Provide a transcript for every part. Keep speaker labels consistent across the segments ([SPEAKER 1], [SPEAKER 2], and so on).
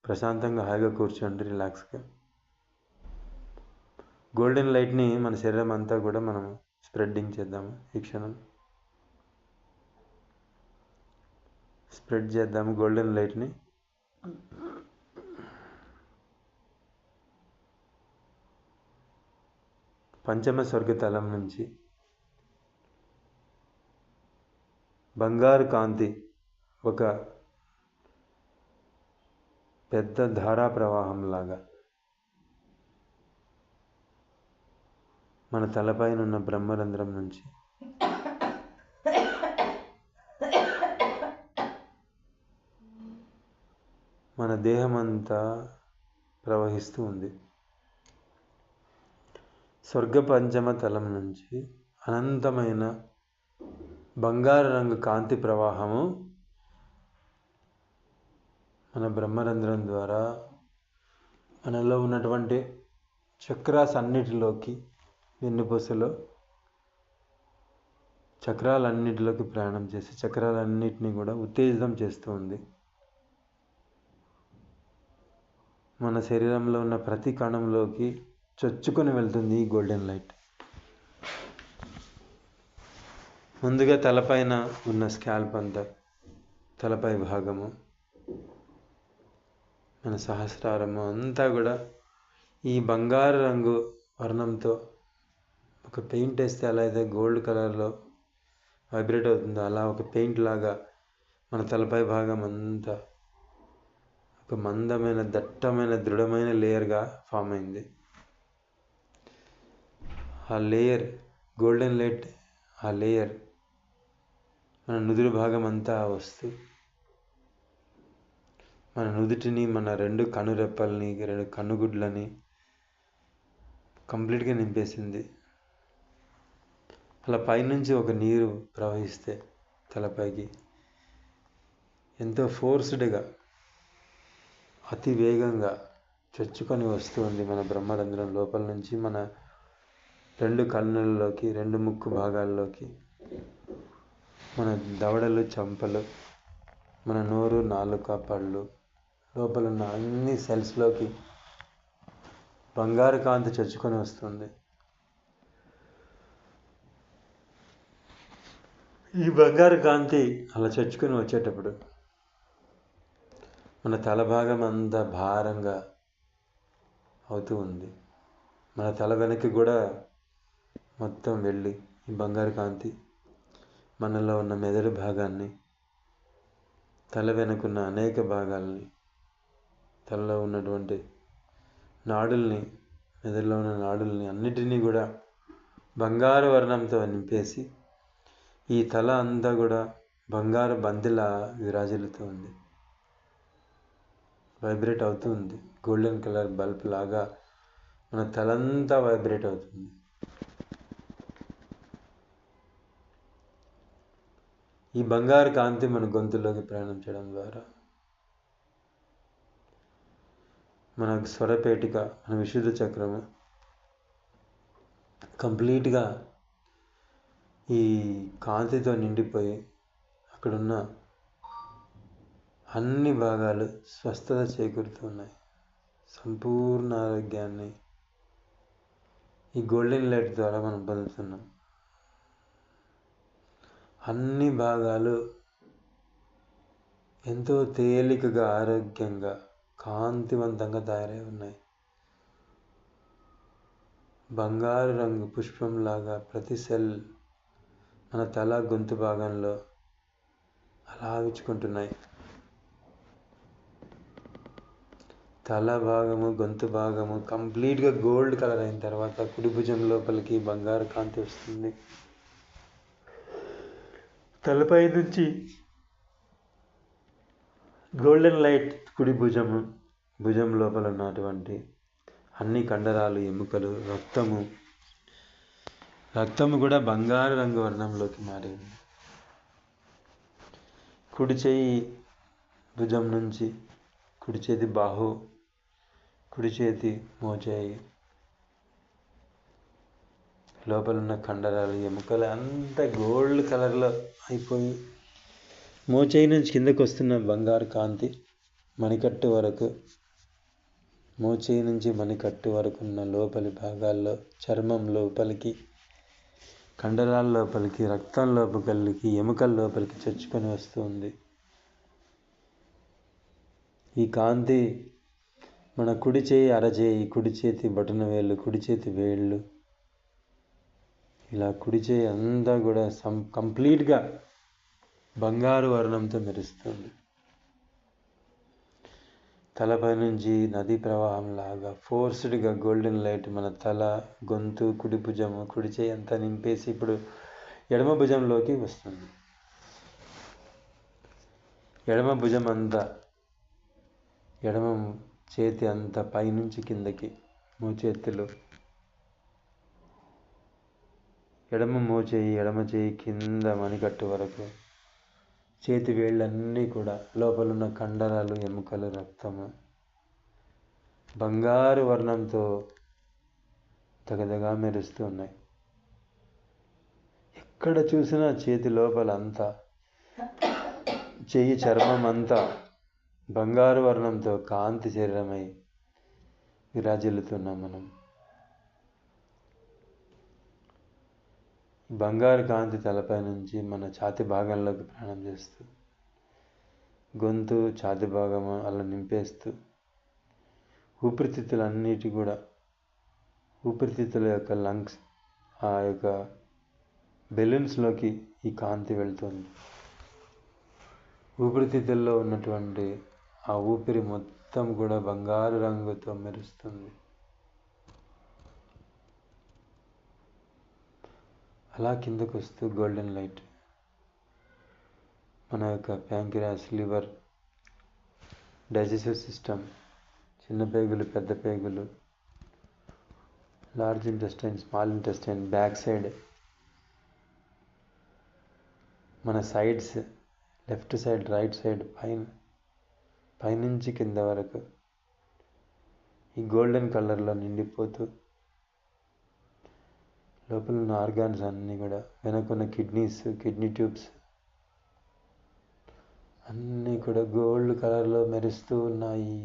[SPEAKER 1] ప్రశాంతంగా హాయిగా కూర్చోండి రిలాక్స్గా. గోల్డెన్ లైట్ని మన శరీరం అంతా కూడా మనం స్ప్రెడ్డింగ్ చేద్దాము. ఈ క్షణం స్ప్రెడ్ చేద్దాము గోల్డెన్ లైట్ని. పంచమ స్వర్గతలం నుంచి బంగారు కాంతి ఒక పెద్ద ధారా ప్రవాహంలాగా మన తలపైన ఉన్న బ్రహ్మరంధ్రం నుంచి మన దేహమంతా ప్రవహిస్తూ ఉంది. స్వర్గ పంచమ తలం నుంచి అనంతమైన బంగారు రంగు కాంతి ప్రవాహము మన బ్రహ్మరంధ్రం ద్వారా మనలో ఉన్నటువంటి చక్రాస్ అన్నిటిలోకి, వెన్నుపూసలో చక్రాలన్నిటిలోకి ప్రయాణం చేసి చక్రాలన్నిటినీ కూడా ఉత్తేజితం చేస్తూ ఉంది. మన శరీరంలో ఉన్న ప్రతి కణంలోకి చొచ్చుకొని వెళ్తుంది ఈ గోల్డెన్ లైట్. ముందుగా తలపైన ఉన్న స్కాల్ప్ అంతా, తలపై భాగము, మన సహస్రారము అంతా కూడా ఈ బంగారు రంగు వర్ణంతో, ఒక పెయింట్ వేస్తే ఎలా అయితే గోల్డ్ కలర్లో వైబ్రేట్ అవుతుందో అలా ఒక పెయింట్ లాగా మన తలపై భాగం అంతా ఒక మందమైన, దట్టమైన, దృఢమైన లేయర్గా ఫామ్ అయింది. ఆ లేయర్ గోల్డెన్ లైట్, ఆ లేయర్ మన నుదురు భాగం అంతా వస్తూ మన నుదుటిని, మన రెండు కనురెప్పల్ని, రెండు కన్నుగుడ్లని కంప్లీట్గా నింపేసింది. అలా పైనుంచి ఒక నీరు ప్రవహిస్తే తలపైకి ఎంతో ఫోర్స్డ్గా, అతి వేగంగా చొచ్చుకొని వస్తుంది మన బ్రహ్మరంధ్రం లోపల నుంచి మన రెండు కన్నులలోకి, రెండు ముక్కు భాగాల్లోకి, మన దవడలు, చంపలు, మన నోరు, నాలుక, పళ్ళు, లోపల ఉన్న అన్ని సెల్స్లోకి బంగారు కాంతి చొచ్చుకొని వస్తుంది. ఈ బంగారు కాంతి అలా చొచ్చుకొని వచ్చేటప్పుడు మన తల భాగం అంతా భారంగా అవుతూ ఉంది. మన తల వెనక్కి కూడా మొత్తం వెళ్ళి ఈ బంగారు కాంతి మనలో ఉన్న మెదడు భాగాన్ని, తల వెనుకున్న అనేక భాగాల్ని, తలలో ఉన్నటువంటి నాడుల్ని, మెదడులో ఉన్న నాడుల్ని అన్నిటినీ కూడా బంగారు వర్ణంతో నింపేసి ఈ తల అంతా కూడా బంగారు బంతిలా విరాజిల్లుతూ ఉంది, వైబ్రేట్ అవుతూ ఉంది. గోల్డెన్ కలర్ బల్బ్ లాగా మన తలంతా వైబ్రేట్ అవుతుంది. ఈ బంగారు కాంతి మన గొంతులోకి ప్రయాణం చేయడం ద్వారా మన స్వరపేటిక, మన విశుద్ధ చక్రము కంప్లీట్గా ఈ కాంతితో నిండిపోయి అక్కడున్న అన్ని భాగాలు స్వస్థత చేకూరుతున్నాయి. సంపూర్ణ ఆరోగ్యాన్ని ఈ గోల్డెన్ లైట్ ద్వారా మనం పొందుతున్నాం. అన్ని భాగాలు ఎంతో తేలికగా, ఆరోగ్యంగా, కాంతివంతంగా తయారై ఉన్నాయి. బంగారు రంగు పుష్పంలాగా ప్రతి సెల్ మన తల, గొంతు భాగంలో అలా విచ్చుకుంటున్నాయి. తల భాగము, గొంతు భాగము కంప్లీట్గా గోల్డ్ కలర్ అయిన తర్వాత కుడి భుజం లోపలికి బంగారు కాంతి వస్తుంది. తలపై నుంచి గోల్డెన్ లైట్ కుడి భుజం లోపల ఉన్నటువంటి అన్ని కండరాలు, ఎముకలు, రక్తము కూడా బంగారు రంగు వర్ణంలోకి మారింది. కుడి చేయి భుజం నుంచి కుడి చేతి బాహు, కుడి చేతి మోచేయి లోపల ఉన్న కండరాలు, ఎముకలు అంతా గోల్డ్ కలర్లో అయిపోయి మోచేయి నుంచి కిందకు వస్తున్న బంగారు కాంతి మణికట్టు వరకు, మోచేయి నుంచి మణికట్టు వరకు ఉన్న లోపలి భాగాల్లో చర్మం లోపలికి, కండరాల లోపలికి, రక్తం లోపలికి, ఎముకల లోపలికి చొచ్చుకొని వస్తుంది. ఈ కాంతి మన కుడి చేయి, అరచేయి, కుడి చేతి బొటన వేళ్ళు, కుడి చేతి వేళ్ళు, ఇలా కుడి చేయి అంతా కూడా కంప్లీట్గా బంగారు వర్ణంతో మెరుస్తుంది. తలపై నుంచి నదీ ప్రవాహం లాగా ఫోర్స్డ్గా గోల్డెన్ లైట్ మన తల, గొంతు, కుడి భుజము, కుడి చేయి అంతా నింపేసి ఇప్పుడు ఎడమ భుజంలోకి వస్తుంది. ఎడమ భుజం అంతా, ఎడమ చేతి అంతా పైనుంచి కిందకి, మోచేతులు, ఎడమ మోచేయి, ఎడమ చేయి కింద మణికట్టు వరకు, చేతి వేళ్ళన్నీ కూడా లోపలున్న కండరాలు, ఎముకలు, రక్తము బంగారు వర్ణంతో తగదగా మెరుస్తూ ఉన్నాయి. ఎక్కడ చూసినా చేతి లోపల అంతా, చెయ్యి చర్మం అంతా బంగారు వర్ణంతో కాంతి శరీరమై విరాజిల్లుతున్నాం మనం. బంగారు కాంతి తలపై నుంచి మన ఛాతి భాగంలోకి ప్రయాణం చేస్తూ, గొంతు, ఛాతి భాగము అలా నింపేస్తూ, ఊపిరితిత్తులన్నిటి కూడా, ఊపిరితిత్తుల యొక్క లంగ్స్, ఆ యొక్క బెలూన్స్లోకి ఈ కాంతి వెళ్తుంది. ఊపిరితిత్తుల్లో ఉన్నటువంటి ఆ ఊపిరి మొత్తం కూడా బంగారు రంగుతో మెరుస్తుంది. అలా కిందకు వస్తూ గోల్డెన్ లైట్ మన యొక్క ప్యాంక్రియాస్, లివర్, డైజెస్టివ్ సిస్టమ్, చిన్న పేగులు, పెద్ద పేగులు, large intestine, small intestine, back side, మన sides, left side, right side, పైనుంచి కింద వరకు ఈ గోల్డెన్ కలర్లో నిండిపోతూ, లోపల ఉన్న ఆర్గాన్స్ అన్నీ కూడా, వెనకున్న కిడ్నీస్, కిడ్నీ ట్యూబ్స్ అన్నీ కూడా గోల్డ్ కలర్లో మెరుస్తూ ఉన్నాయి.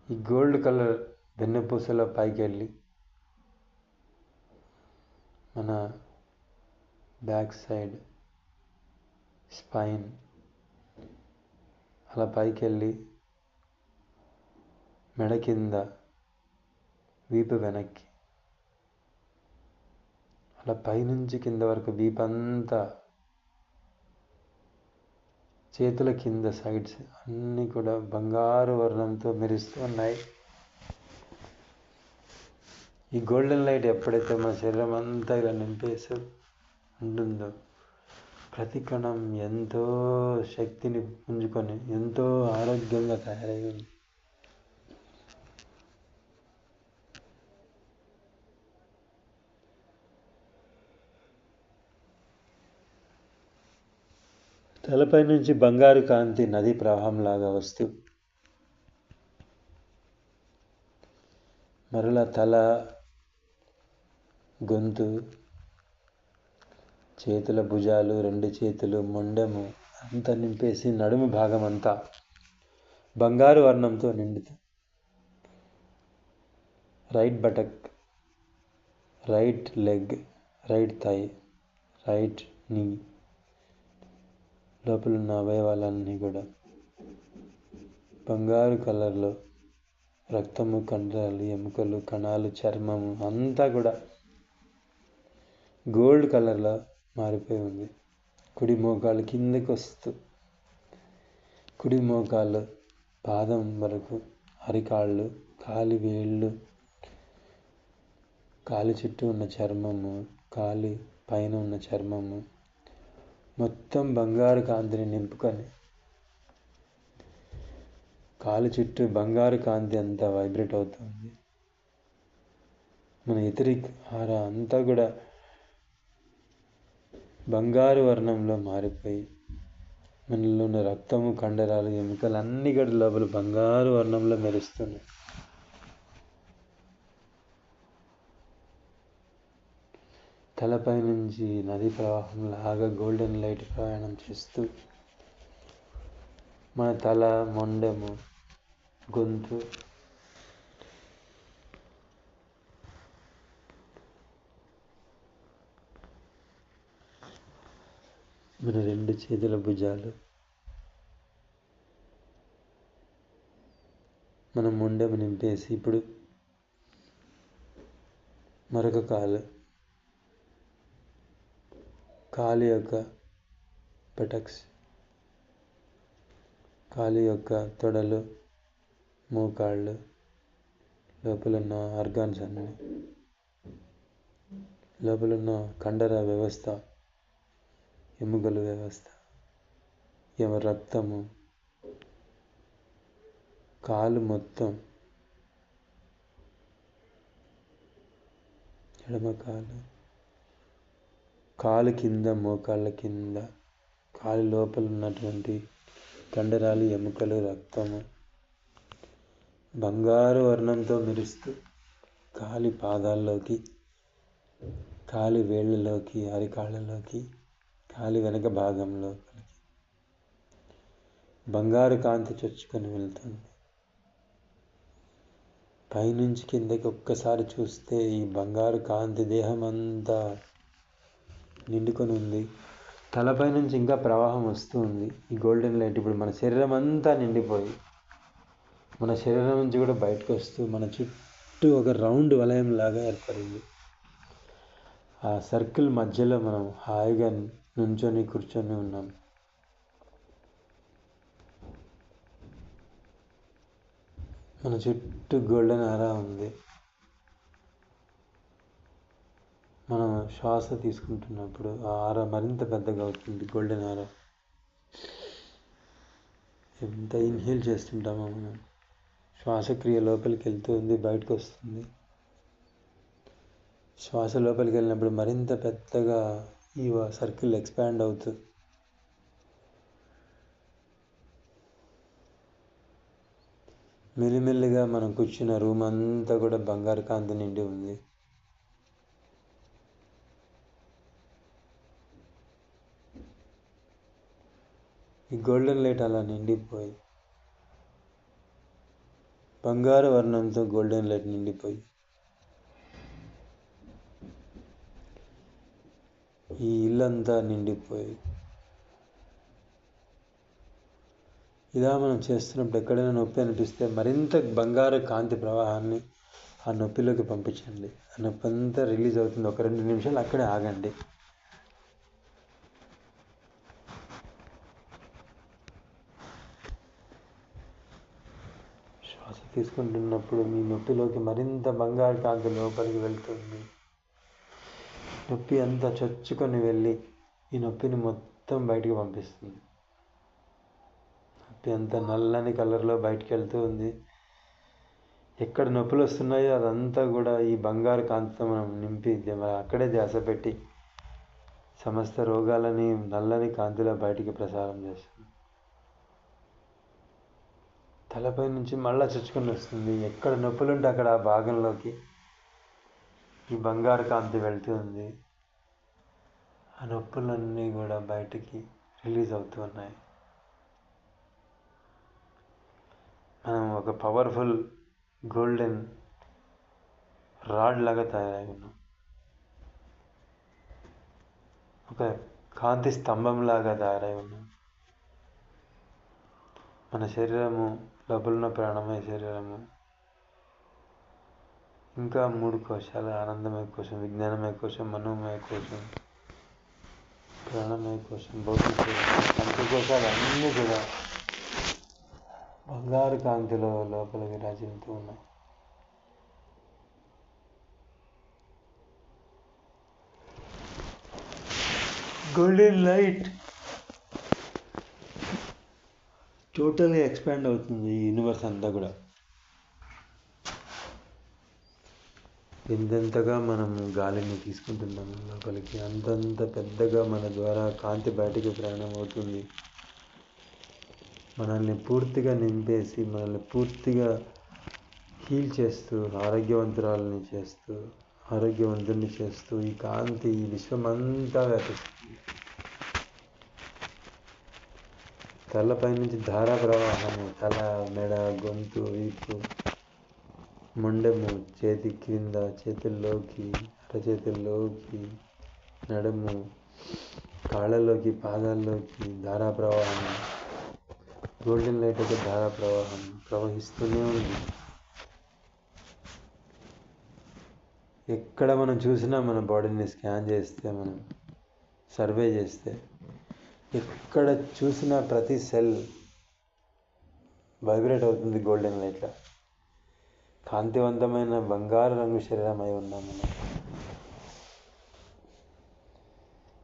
[SPEAKER 1] ఈ గోల్డ్ కలర్ వెన్నపూసలో పైకి వెళ్ళి మన బ్యాక్ సైడ్, స్పైన్ అలా పైకి వెళ్ళి మెడ కింద, వీపు వెనక్కి, అలా పైనుంచి కింద వరకు వీపంతా, చేతుల కింద సైడ్స్ అన్నీ కూడా బంగారు వర్ణంతో మెరుస్తూ ఉన్నాయి. ఈ గోల్డెన్ లైట్ ఎప్పుడైతే మన శరీరం అంతా ఇలా నింపేసి ఉంటుందో, ప్రతి కణం ఎంతో శక్తిని పుంజుకొని ఎంతో ఆరోగ్యంగా తయారై ఉంది. తలపై నుంచి బంగారు కాంతి నదీ ప్రవాహంలాగా వస్తూ మరలా తల, గొంతు, చేతుల భుజాలు, రెండు చేతులు, మొండెము అంతా నింపేసి నడుము భాగం అంతా బంగారు వర్ణంతో నిండుతుంది. Right buttock, right leg, right thigh, right knee, లోపలున్న అవయవాలన్నీ కూడా బంగారు కలర్లో, రక్తము, కండరాలు, ఎముకలు, కణాలు, చర్మము అంతా కూడా గోల్డ్ కలర్లో మారిపోయి ఉంది. కుడి మోకాలు కిందకి వస్తూ, కుడి మోకాలు పాదం వరకు, అరికాళ్ళు, కాలి వేళ్ళు, కాలి చుట్టూ ఉన్న చర్మము, కాలి పైన ఉన్న చర్మము మొత్తం బంగారు కాంతిని నింపుకొని, కాలు చుట్టూ బంగారు కాంతి అంతా వైబ్రేట్ అవుతుంది. మన ఇతరిక్ ఆరా అంతా కూడా బంగారు వర్ణంలో మారిపోయి, మనలో ఉన్న రక్తము, కండరాలు, ఎముకలు అన్నీ కూడా లోపల బంగారు వర్ణంలో మెరుస్తున్నాయి. తలపై నుంచి నదీ ప్రవాహం లాగా గోల్డెన్ లైట్ ప్రయాణం చేస్తూ మన తల, మొండెము, గొంతు, మన 2 చేతుల భుజాలు, మన మొండెము నింపేసి ఇప్పుడు మరొక కాలు యొక్క బటక్స్, కాలు యొక్క తొడలు, మోకాళ్ళు, లోపలున్న ఆర్గాన్స్ అన్నీ, లోపలున్న కండర వ్యవస్థ, ఎముకల వ్యవస్థ, రక్తము, కాలు మొత్తం, ఎడమ కాలు కింద, మోకాళ్ళ కింద, కాలు లోపల ఉన్నటువంటి కండరాలు, ఎముకలు, రక్తము బంగారు వర్ణంతో మెరుస్తూ కాలి పాదాల్లోకి, కాలి వేళ్ళలోకి, అరికాళ్ళలోకి, కాలి వెనక భాగంలోకి బంగారు కాంతి చొచ్చుకొని వెళ్తుంది. పైనుంచి కిందకి ఒక్కసారి చూస్తే ఈ బంగారు కాంతి దేహం అంతా నిండుకొని ఉంది. తలపై నుంచి ఇంకా ప్రవాహం వస్తూ ఉంది. ఈ గోల్డెన్ లైట్ ఇప్పుడు మన శరీరం అంతా నిండిపోయి మన శరీరం నుంచి కూడా బయటకు వస్తూ మన చుట్టూ ఒక రౌండ్ వలయం లాగా ఏర్పడింది. ఆ సర్కిల్ మధ్యలో మనం హాయిగా నుంచొని కూర్చొని ఉన్నాం. మన చుట్టూ గోల్డెన్ ఆరా ఉంది. మనం శ్వాస తీసుకుంటున్నప్పుడు ఆ ఆరా మరింత పెద్దగా అవుతుంది. గోల్డెన్ ఆరా ఎంత ఇన్హేల్ చేస్తుంటామో మనం, శ్వాసక్రియ లోపలికి వెళ్తూ ఉంది, బయటకు వస్తుంది. శ్వాస లోపలికి వెళ్ళినప్పుడు మరింత పెద్దగా ఈ సర్కిల్ ఎక్స్పాండ్ అవుతుంది. మెల్లిమెల్లిగా మనం కూర్చున్న రూమ్ అంతా కూడా బంగారు కాంతి నిండి ఉంది. ఈ గోల్డెన్ లైట్ అలా నిండిపోయి బంగారు వర్ణంతో గోల్డెన్ లైట్ నిండిపోయి ఈ ఇల్లంతా నిండిపోయి ఇలా మనం చేస్తున్నప్పుడు ఎక్కడైనా నొప్పి అనిపిస్తే మరింత బంగారు కాంతి ప్రవాహాన్ని ఆ నొప్పిలోకి పంపించండి. ఆ నొప్పి అంతా రిలీజ్ అవుతుంది. ఒక 2 నిమిషాలు అక్కడే ఆగండి. శ్వాస తీసుకుంటున్నప్పుడు మీ నొప్పిలోకి మరింత బంగారు కాంతి లోపలికి వెళ్తుంది. నొప్పి అంతా చొచ్చుకొని వెళ్ళి ఈ నొప్పిని మొత్తం బయటికి పంపిస్తుంది. నొప్పి అంతా నల్లని కలర్లో బయటికి వెళ్తూ ఉంది. ఎక్కడ నొప్పులు వస్తున్నాయో అదంతా కూడా ఈ బంగారు కాంతితో మనం నింపి అక్కడే ధ్యాస పెట్టి సమస్త రోగాలని నల్లని కాంతిలో బయటికి ప్రసారం చేస్తుంది. తలపై నుంచి మళ్ళా చొచ్చుకొని వస్తుంది. ఎక్కడ నొప్పులుంటే అక్కడ ఆ భాగంలోకి ఈ బంగారు కాంతి వెళ్తూ ఉంది. ఆ నొప్పులన్నీ కూడా బయటికి రిలీజ్ అవుతూ ఉన్నాయి. మనం ఒక పవర్ఫుల్ గోల్డెన్ రాడ్ లాగా తయారై ఉన్నాం. ఒక కాంతి స్తంభం లాగా తయారై ఉన్నాం. మన శరీరము లోపలున్న ప్రాణమయ శరీరము, ఇంకా 3 కోశాలు, ఆనందమయ కోశం, విజ్ఞానమయ కోశం, మనోమయ కోశం, ప్రాణమయ కోశం, భౌతిక కోశం, పంచకోశాలు అన్నీ కూడా బంగారు కాంతిలో లోపల విరాజిల్లుతూ ఉన్నాయి. గోల్డెన్ లైట్ టోటల్గా ఎక్స్పాండ్ అవుతుంది. ఈ యూనివర్స్ అంతా కూడా ఎంతెంతగా మనము గాలిని తీసుకుంటున్నాము లోపలికి, అంతంత పెద్దగా మన ద్వారా కాంతి బయటికి ప్రయాణం అవుతుంది. మనల్ని పూర్తిగా నింపేసి, మనల్ని పూర్తిగా హీల్ చేస్తూ, ఆరోగ్యవంతురాలని చేస్తూ, ఆరోగ్యవంతుని చేస్తూ ఈ కాంతి ఈ విశ్వమంతా వ్యాపిస్తుంది. తలపై నుంచి ధారా ప్రవాహము తల, మెడ, గొంతు, వీపు, మొండెము, చేతి క్రింద, చేతుల్లోకి, అరచేతుల్లోకి, నడుము, కాళ్ళలోకి, పాదాల్లోకి ధారా ప్రవాహం. గోల్డెన్ లైట్ యొక్క ధారా ప్రవాహం ప్రవహిస్తూనే ఉంది. ఎక్కడ మనం చూసినా మన బాడీని స్కాన్ చేస్తే, మనం సర్వే చేస్తే, ఎక్కడ చూసినా ప్రతి సెల్ వైబ్రేట్ అవుతుంది గోల్డెన్ లైట్లో. కాంతివంతమైన బంగారు రంగు శరీరం అయి ఉన్నాం మనం.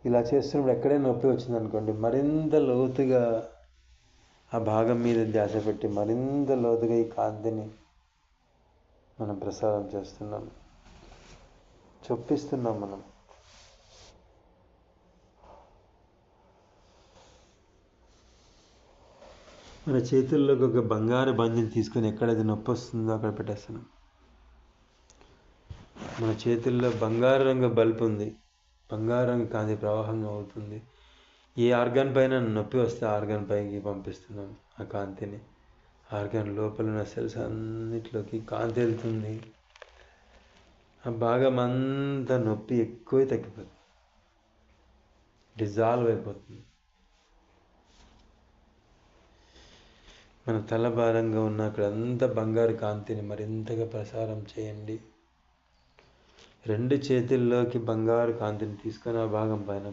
[SPEAKER 1] ఇలా చేస్తున్నప్పుడు ఎక్కడైనా నొప్పి వచ్చిందనుకోండి, మరింత లోతుగా ఆ భాగం మీద ధ్యాస పెట్టి మరింత లోతుగా ఈ కాంతిని మనం ప్రసారం చేస్తున్నాం, చొప్పిస్తున్నాం మనం. మన చేతుల్లోకి ఒక బంగారు బంతిని తీసుకొని ఎక్కడైతే నొప్పి వస్తుందో అక్కడ పెట్టేస్తున్నాం. మన చేతుల్లో బంగారు రంగు బల్బ్ ఉంది, బంగారు రంగు కాంతి ప్రవాహం అవుతుంది. ఏ ఆర్గాన్ పైన నొప్పి వస్తే ఆర్గాన్ పైకి పంపిస్తున్నాం ఆ కాంతిని. ఆర్గాన్ లోపల ఉన్న సెల్స్ అన్నిటిలోకి కాంతి వెళ్తుంది. ఆ భాగం అంతా నొప్పి ఎక్కువ తగ్గిపోతుంది, డిజాల్వ్ అయిపోతుంది. మన తల భారంగా ఉన్న అక్కడ అంతా బంగారు కాంతిని మరింతగా ప్రసారం చేయండి. 2 చేతుల్లోకి బంగారు కాంతిని తీసుకొని ఆ భాగం పైన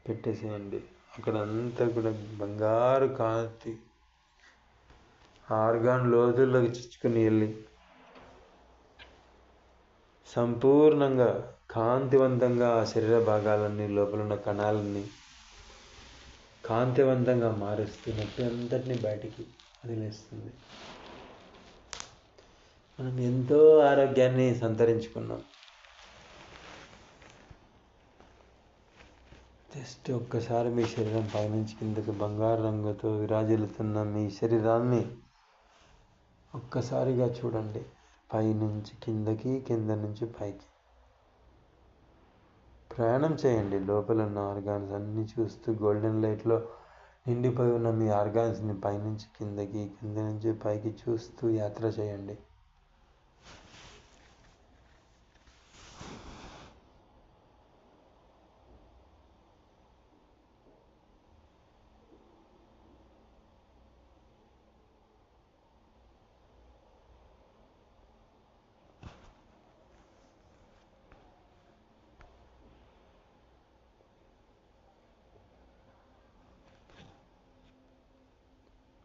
[SPEAKER 1] పెట్టేసేయండి. అక్కడ అంతా కూడా బంగారు కాంతి ఆర్గాన్ లోతుల్లోకి చిచ్చుకొని వెళ్ళి సంపూర్ణంగా కాంతివంతంగా ఆ శరీర భాగాలన్నీ, లోపల ఉన్న కణాలన్నీ కాంతివంతంగా మారుస్తూ నొప్పి అంతటినీ బయటికి వదిలేస్తుంది. మనం ఎంతో ఆరోగ్యాన్ని సంతరించుకున్నాం. జస్ట్ ఒక్కసారి మీ శరీరం పైనుంచి కిందకి బంగారు రంగుతో విరాజిల్లుతున్న మీ శరీరాన్ని ఒక్కసారిగా చూడండి. పైనుంచి కిందకి, కింద నుంచి పైకి ప్రయాణం చేయండి. లోపల ఉన్న ఆర్గాన్స్ అన్నీ చూస్తూ గోల్డెన్ లైట్లో నిండిపోయి ఉన్న మీ ఆర్గాన్స్ని పైనుంచి కిందకి, కింద నుంచి పైకి చూస్తూ యాత్ర చేయండి.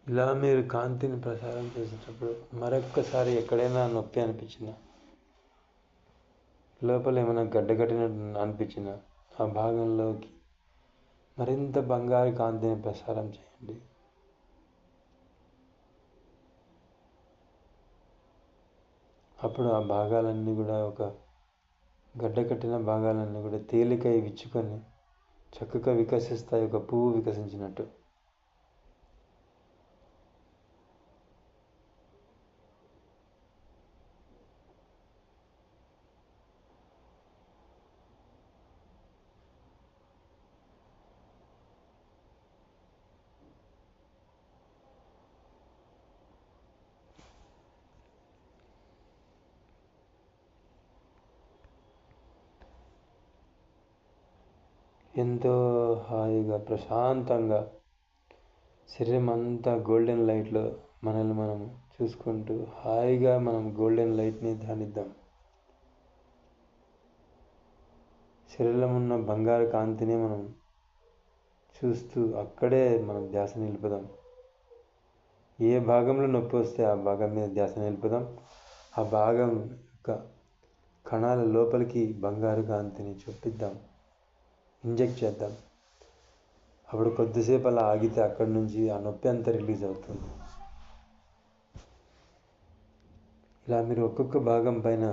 [SPEAKER 1] ఇలా మీరు కాంతిని ప్రసారం చేసేటప్పుడు మరొక్కసారి ఎక్కడైనా నొప్పి అనిపించినా, లోపల ఏమైనా గడ్డకట్టినట్టు అనిపించినా ఆ భాగంలోకి మరింత బంగారు కాంతిని ప్రసారం చేయండి. అప్పుడు ఆ భాగాలన్నీ కూడా, ఒక గడ్డకట్టిన భాగాలన్నీ కూడా తేలికై విచ్చుకొని చక్కగా వికసిస్తాయి, ఒక పువ్వు వికసించినట్టు. ఎంతో హాయిగా, ప్రశాంతంగా శరీరం అంతా గోల్డెన్ లైట్లో మనల్ని మనం చూసుకుంటూ హాయిగా మనం గోల్డెన్ లైట్ని ధ్యానిద్దాం. శరీరంలో ఉన్న బంగారు కాంతిని మనం చూస్తూ అక్కడే మనం ధ్యాస నిలుపుదాం. ఏ భాగంలో నొప్పి వస్తే ఆ భాగం మీద ధ్యాస నిలుపుదాం. ఆ భాగం యొక్క కణాల లోపలికి బంగారు కాంతిని చొప్పిద్దాం, ఇంజెక్ట్ చేద్దాం. అప్పుడు కొద్దిసేపు అలా ఆగితే అక్కడి నుంచి ఆ నొప్పి అంతా రిలీజ్ అవుతుంది. ఇలా మీరు ఒక్కొక్క భాగం పైన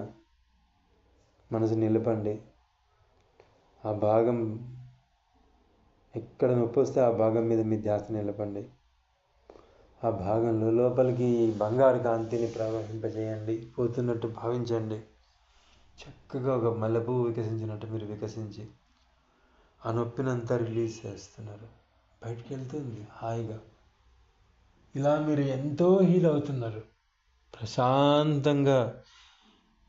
[SPEAKER 1] మనసు నిలపండి. ఆ భాగం ఎక్కడ నొప్పి వస్తే ఆ భాగం మీద మీ ధ్యాస నిలపండి. ఆ భాగంలో లోపలికి బంగారు కాంతిని ప్రవహింపజేయండి. పోతున్నట్టు భావించండి. చక్కగా ఒక మల్లెపువ్వు వికసించినట్టు మీరు వికసించి ఆ నొప్పినంతా రిలీజ్ చేస్తున్నారు. బయటికి వెళ్తుంది హాయిగా. ఇలా మీరు ఎంతో హీల్ అవుతున్నారు. ప్రశాంతంగా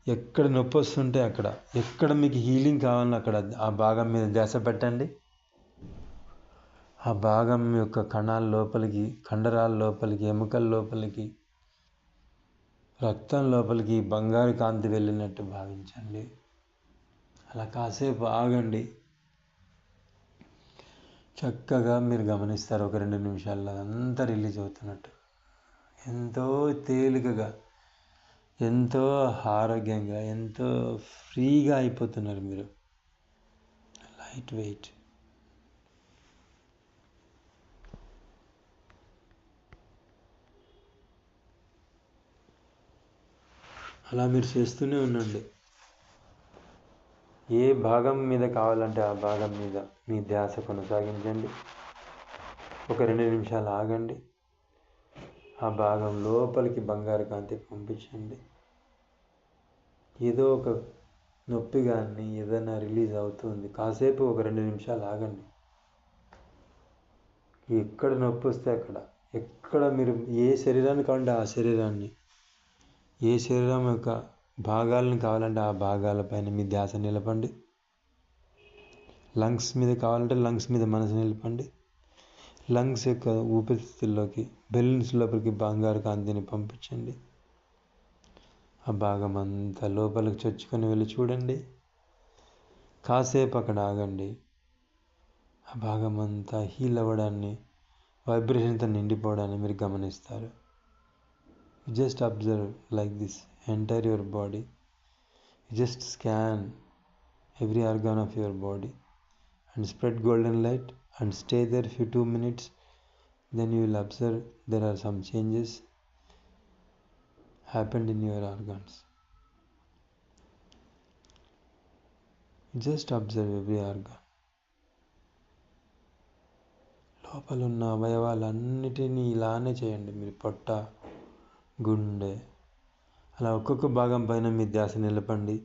[SPEAKER 1] ఎక్కడ నొప్పి వస్తుంటే అక్కడ, ఎక్కడ మీకు హీలింగ్ కావాలో అక్కడ ఆ భాగం మీద ధ్యాస పెట్టండి. ఆ భాగం యొక్క కణాల లోపలికి, కండరాల లోపలికి, ఎముకల లోపలికి, రక్తం లోపలికి బంగారు కాంతి వెళ్ళినట్టు భావించండి. అలా కాసేపు ఆగండి. చక్కగా మీరు గమనిస్తారు 1-2 నిమిషాల్లో అంతా రిలీజ్ అవుతున్నట్టు. ఎంతో తేలికగా, ఎంతో ఆరోగ్యంగా, ఎంతో ఫ్రీగా అయిపోతున్నారు మీరు. Light weight. అలా మీరు చేస్తూనే ఉండండి. ఏ భాగం మీద కావాలంటే ఆ భాగం మీద మీ ధ్యాస కొనసాగించండి. 1-2 నిమిషాలు ఆగండి. ఆ భాగం లోపలికి బంగారు కాంతి పంపించండి. ఏదో ఒక నొప్పి కానీ ఏదైనా రిలీజ్ అవుతుంది. కాసేపు 1-2 నిమిషాలు ఆగండి. ఎక్కడ నొప్పి వస్తే అక్కడ, ఎక్కడ మీరు ఏ శరీరాన్ని కావాలంటే ఆ శరీరాన్ని, ఏ శరీరం యొక్క భాగాలను కావాలంటే ఆ భాగాలపైన మీ ధ్యాస నిలపండి. లంగ్స్ మీద కావాలంటే లంగ్స్ మీద మనసు నిలపండి. లంగ్స్ యొక్క ఊపిరితిత్తుల్లోకి, బెలూన్స్ లోపలికి బంగారు కాంతిని పంపించండి. ఆ భాగం అంతా లోపలికి చొచ్చుకొని వెళ్ళి చూడండి. కాసేపు అక్కడ ఆగండి. ఆ భాగం అంతా హీల్ అవ్వడాన్ని, వైబ్రేషన్తో నిండిపోవడాన్ని మీరు గమనిస్తారు. Just observe like this entire your body. Just scan every organ of your body and spread golden light and stay there for 2 minutes. Then you will observe there are some changes happened in your organs. Just observe every organ. లోపల ఉన్న అవయవాలన్నిటినీ ఇలానే చేయండి. మీరు పొట్ట, గుండె, అలా ఒక్కొక్క భాగం పైన మీ ధ్యాస నిలపండి.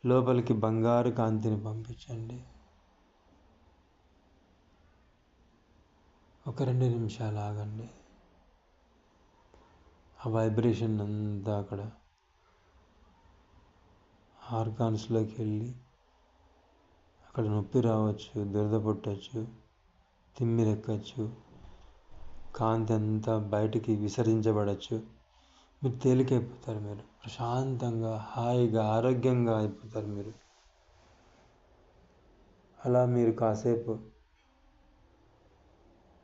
[SPEAKER 1] లోపలికి బంగారు కాంతిని పంపించండి. 1-2 నిమిషాలు ఆగండి. ఆ వైబ్రేషన్ అంతా అక్కడ ఆర్గాన్స్లోకి వెళ్ళి అక్కడ నొప్పి రావచ్చు, దురద పుట్టచ్చు, తిమ్మిరెక్కచ్చు, కాంతి అంతా బయటికి విసర్జించబడచ్చు. మీరు తేలికైపోతారు. మీరు ప్రశాంతంగా, హాయిగా, ఆరోగ్యంగా అయిపోతారు మీరు. అలా మీరు కాసేపు,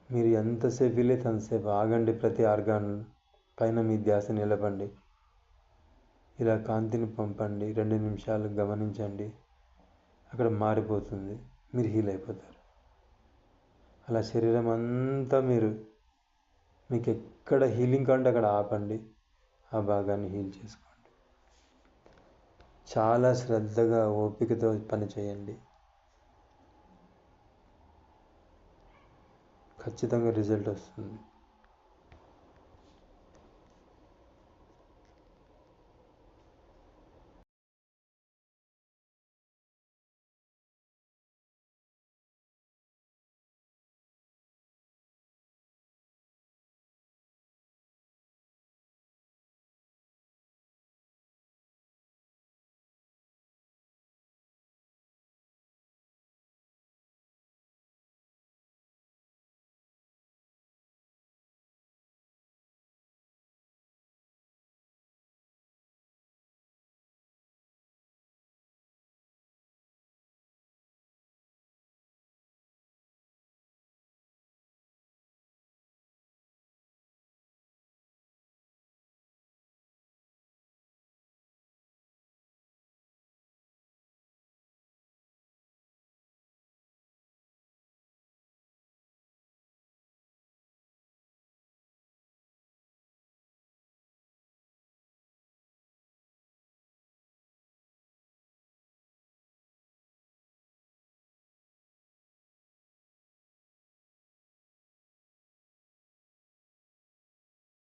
[SPEAKER 1] మీరు ఎంతసేపు వీలైతే అంతసేపు ఆగండి. ప్రతి ఆర్గాన్ పైన మీ ధ్యాస నిలపండి. ఇలా కాంతిని పంపండి. 2 నిమిషాలు గమనించండి. అక్కడ మారిపోతుంది. మీరు హీల్ అయిపోతారు. అలా శరీరం అంతా మీకు ఎక్కడ హీలింగ్ కావాలంటే అక్కడ ఆపండి. ఆ భాగాన్ని హీల్ చేసుకోండి. చాలా శ్రద్ధగా, ఓపికతో పని చేయండి. ఖచ్చితంగా రిజల్ట్ వస్తుంది.